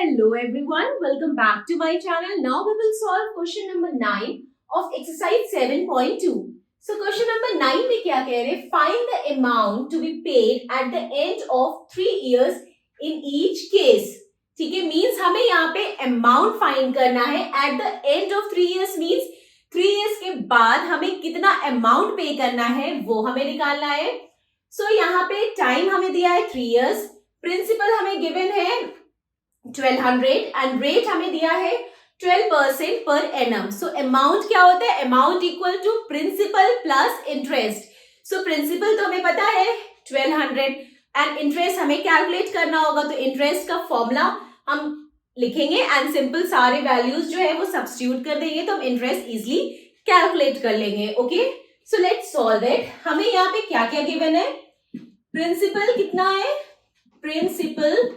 Hello everyone, welcome back to my channel. Now we will solve question number 9 of exercise 7.2. So question number 9 में क्या कह रहे? Find the amount to be paid at the end of 3 years in each case. ठीक है, means हमें यहाँ पे amount find करना है at the end of 3 years means 3 years के बाद हमें कितना amount pay करना है वो हमें निकालना है. So यहाँ पे time हमें दिया है 3 years, principal हमें given है 1200 एंड रेट हमें दिया है 12% पर एनम. सो अमाउंट क्या होता है? Amount equal to principal plus interest. So principal तो हमें पता है 1200 एंड इंटरेस्ट हमें कैलकुलेट करना होगा. तो इंटरेस्ट का फॉर्मूला हम लिखेंगे एंड सिंपल सारे वैल्यूज जो है वो सब्स्टिट्यूट कर देंगे तो हम इंटरेस्ट इजिली कैलकुलेट कर लेंगे. Okay, so let's solve it. हमें यहाँ पे क्या क्या गिवन है? प्रिंसिपल कितना है? Principal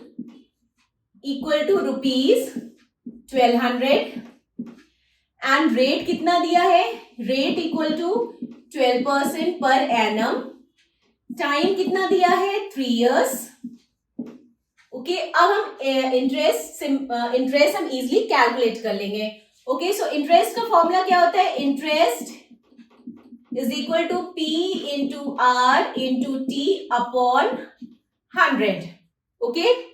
equal to rupees 1200 and rate कितना दिया है? Rate equal to 12% per annum. Time कितना दिया है? 3 years. ओके, अब हम इंटरेस्ट हम इजिली कैलकुलेट कर लेंगे. ओके, सो इंटरेस्ट का फॉर्मूला क्या होता है? Interest is equal to P into R into T upon 100. Okay,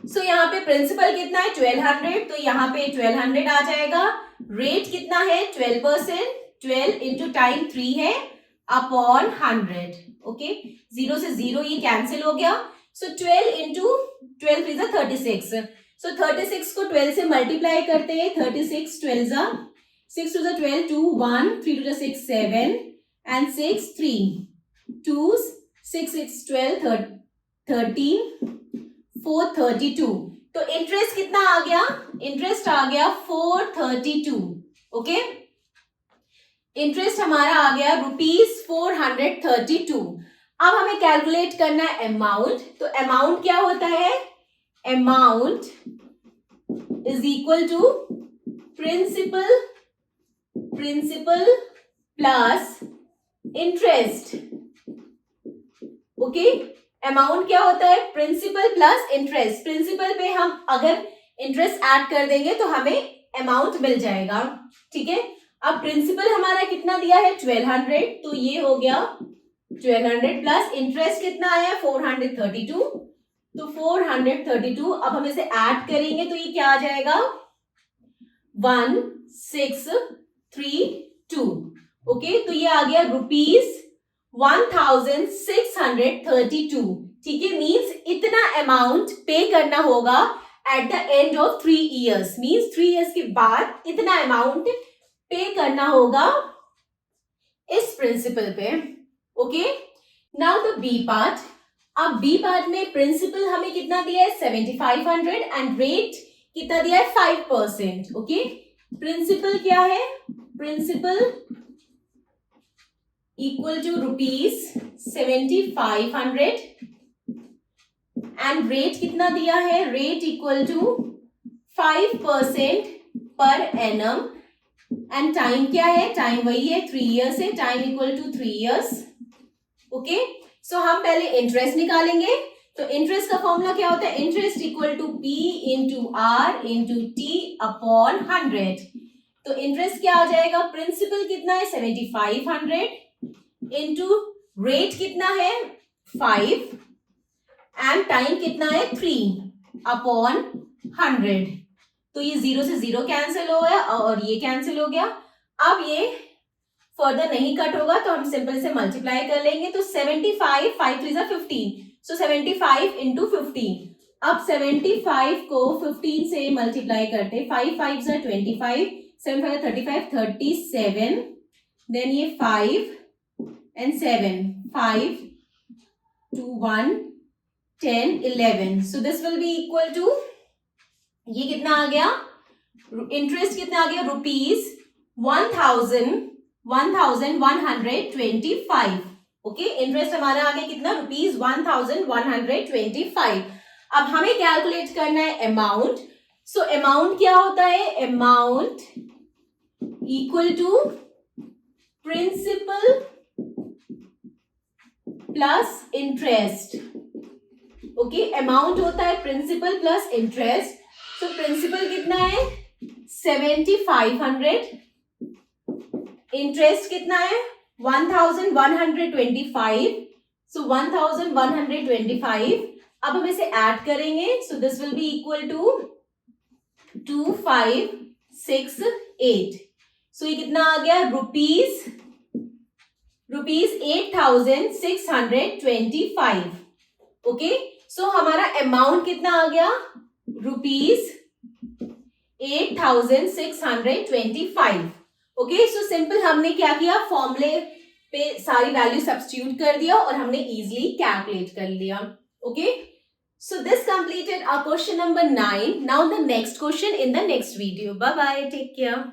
so यहाँ पे प्रिंसिपल कितना है? 1200, तो यहाँ पे 1200 आ जाएगा. रेट कितना है? 12%. 12 इंटू टाइम 3 है अपॉन 100. ओके, 0 से 0 ये कैंसिल हो गया. सो 12 इंटू 12 इज 36. सो 36 को 12 से मल्टीप्लाई करते हैं. 36 12 जा 6 टू 12 2 1 3 टू 6 7 एंड 6 3 2 6 6 12 13 432. तो इंटरेस्ट कितना आ गया? इंटरेस्ट आ गया 432. ओके, इंटरेस्ट हमारा आ गया रुपीज 432. अब हमें कैलकुलेट करना है अमाउंट. तो अमाउंट क्या होता है? Amount is equal to principal plus interest. Okay, amount क्या होता है? Principal plus interest. प्रिंसिपल पे हम अगर इंटरेस्ट ऐड कर देंगे तो हमें अमाउंट मिल जाएगा. ठीक है, अब प्रिंसिपल हमारा कितना दिया है? 1200, तो ये हो गया 1200 प्लस इंटरेस्ट कितना आया? 432. तो 432 अब हम इसे ऐड करेंगे तो ये क्या आ जाएगा? 1632. ओके, तो ये आ गया रुपीज 1632. ठीक है, मीन्स इतना अमाउंट पे करना होगा at the end of 3 years. Means 3 years के बाद इतना अमाउंट पे करना होगा इस प्रिंसिपल पे. Okay, now the B part. अब बी पार्ट में प्रिंसिपल हमें कितना दिया है? 7500 एंड रेट कितना दिया है? 5%. ओके, प्रिंसिपल क्या है? Principal equal to rupees 7500 and rate कितना दिया है? Rate equal to 5% per annum and time क्या है? टाइम वही है 3 years है. Time equal to 3 years. Okay, so हम पहले इंटरेस्ट निकालेंगे. तो इंटरेस्ट का फॉर्मूला क्या होता है? Interest equal to P into R into T upon 100. तो इंटरेस्ट क्या आ जाएगा? प्रिंसिपल कितना है? 7500 इंटू रेट कितना है? 5 एंड टाइम कितना है? 3 अपॉन 100. तो ये 0 से 0 कैंसिल हो गया और ये कैंसिल हो गया. अब ये फर्दर नहीं कट होगा तो हम सिंपल से मल्टीप्लाई कर लेंगे. तो 75 5 3 15. सो 75 इंटू 15. अब 75 को 15 से मल्टीप्लाई करते. 5 5 25 7 5 35 37. देन ये 5 and 7 5 2 1 10 11. so this will be equal to ये कितना आ गया? इंटरेस्ट कितना आ गया? रुपीज 1125. ओके, इंटरेस्ट हमारा आ गया कितना? रुपीज 1125. अब हमें कैलकुलेट करना है अमाउंट. सो अमाउंट क्या होता है? Amount equal to principal plus interest. Okay, amount होता है principal plus interest. So principal कितना है 7500, इंटरेस्ट कितना है 1125. सो 1125. अब हम इसे ऐड करेंगे. So this will be equal to 2568. सो ये कितना आ गया रुपीज 8625. ओके, सो हमारा अमाउंट कितना आ गया रुपीज 8625. ओके, सो सिंपल हमने क्या किया, फॉर्मूले पे सारी वैल्यू सब्स्टिट्यूट कर दिया और हमने इजीली कैलकुलेट कर लिया. Okay, so this completed our question number 9. Now the next question in the next video. Bye bye, take care.